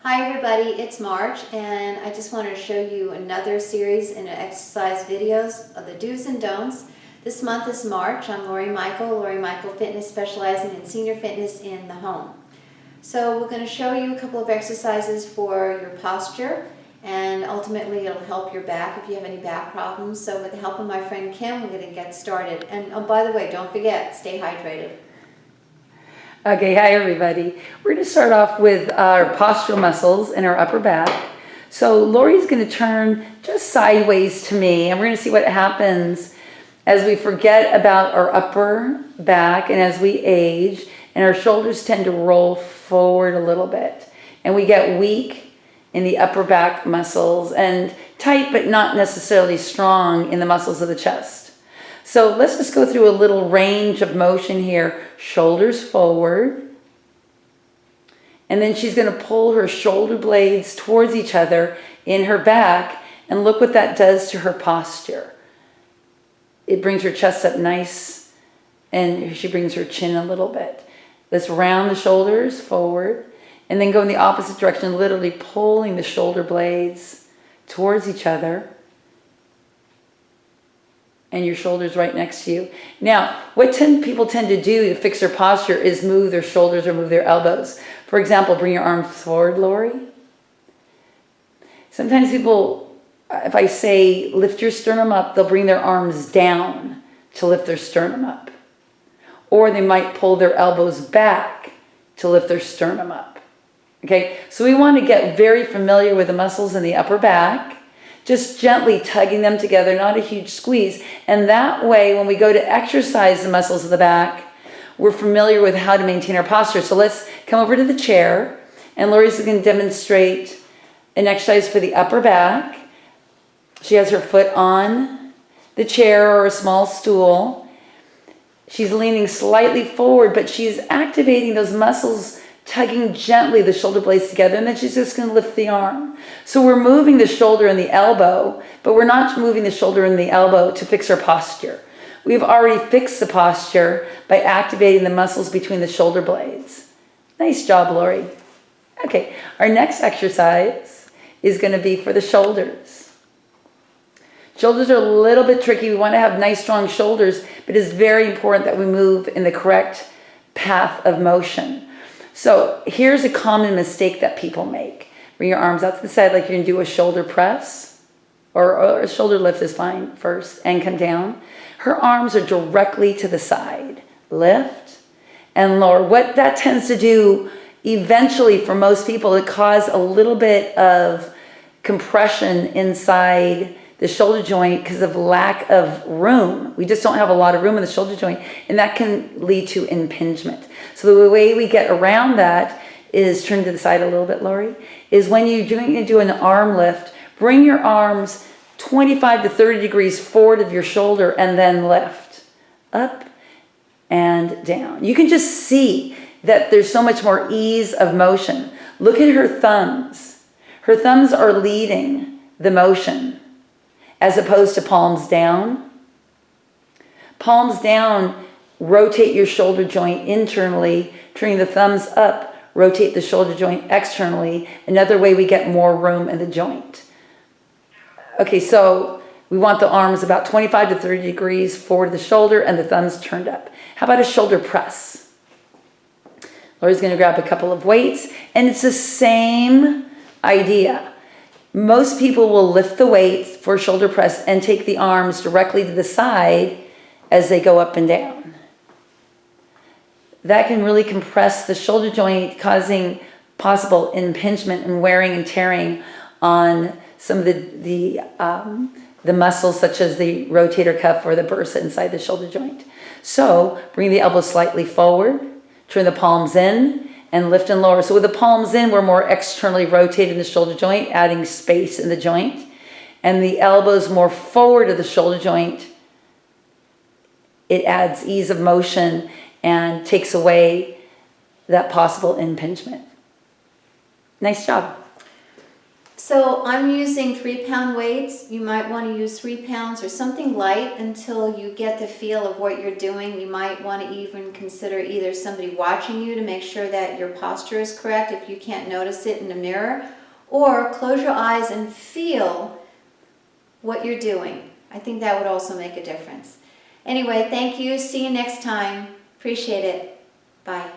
Hi everybody, it's Marge, and I just wanted to show you another series in exercise videos of the do's and don'ts. This month is March. I'm Lori Michael, Lori Michael Fitness, specializing in senior fitness in the home. So we're going to show you a couple of exercises for your posture, and ultimately it'll help your back if you have any back problems. So with the help of my friend Kim, we're going to get started. And oh, by the way, don't forget, stay hydrated. Okay, hi everybody. We're going to start off with our postural muscles in our upper back. So Lori's going to turn just sideways to me, and we're going to see what happens as we forget about our upper back and as we age, and our shoulders tend to roll forward a little bit. And we get weak in the upper back muscles and tight but not necessarily strong in the muscles of the chest. So let's just go through a little range of motion here. Shoulders forward. And then she's going to pull her shoulder blades towards each other in her back. And look what that does to her posture. It brings her chest up nice. And she brings her chin a little bit. Let's round the shoulders forward. And then go in the opposite direction, literally pulling the shoulder blades towards each other. And your shoulders right next to you. Now, what people tend to do to fix their posture is move their shoulders or move their elbows. For example, bring your arms forward, Lori. Sometimes people, if I say lift your sternum up, they'll bring their arms down to lift their sternum up. Or they might pull their elbows back to lift their sternum up. Okay, so we want to get very familiar with the muscles in the upper back. Just gently tugging them together, not a huge squeeze. And that way, when we go to exercise the muscles of the back, we're familiar with how to maintain our posture. So let's come over to the chair. And Lori's going to demonstrate an exercise for the upper back. She has her foot on the chair or a small stool. She's leaning slightly forward, but she's activating those muscles, tugging gently the shoulder blades together, and then she's just going to lift the arm. So we're moving the shoulder and the elbow, but we're not moving the shoulder and the elbow to fix our posture. We've already fixed the posture by activating the muscles between the shoulder blades. Nice job, Lori. Okay, our next exercise is going to be for the shoulders. Shoulders are a little bit tricky. We want to have nice, strong shoulders, but it's very important that we move in the correct path of motion. So here's a common mistake that people make. Bring your arms out to the side like you're going to do a shoulder press, or a shoulder lift is fine first, and come down. Her arms are directly to the side. Lift and lower. What that tends to do eventually for most people, it causes a little bit of compression inside the shoulder joint because of lack of room. We just don't have a lot of room in the shoulder joint, and that can lead to impingement. So the way we get around that is, turn to the side a little bit, Lori, is when you're do an arm lift, bring your arms 25 to 30 degrees forward of your shoulder and then lift up and down. You can just see that there's so much more ease of motion. Look at her thumbs. Her thumbs are leading the motion as opposed to palms down. Palms down, rotate your shoulder joint internally, turning the thumbs up, rotate the shoulder joint externally. Another way we get more room in the joint. Okay, so we want the arms about 25 to 30 degrees forward of the shoulder and the thumbs turned up. How about a shoulder press? Lori's going to grab a couple of weights, and it's the same idea. Most people will lift the weights for shoulder press and take the arms directly to the side as they go up and down. That can really compress the shoulder joint, causing possible impingement and wearing and tearing on some of the muscles, such as the rotator cuff or the bursa inside the shoulder joint. So bring the elbows slightly forward, turn the palms in, and lift and lower. So with the palms in, we're more externally rotating the shoulder joint, adding space in the joint. And the elbows more forward of the shoulder joint, it adds ease of motion and takes away that possible impingement. Nice job. So I'm using 3-pound weights. You might want to use 3 pounds or something light until you get the feel of what you're doing. You might want to even consider either somebody watching you to make sure that your posture is correct if you can't notice it in the mirror, or close your eyes and feel what you're doing. I think that would also make a difference. Anyway, thank you. See you next time. Appreciate it. Bye.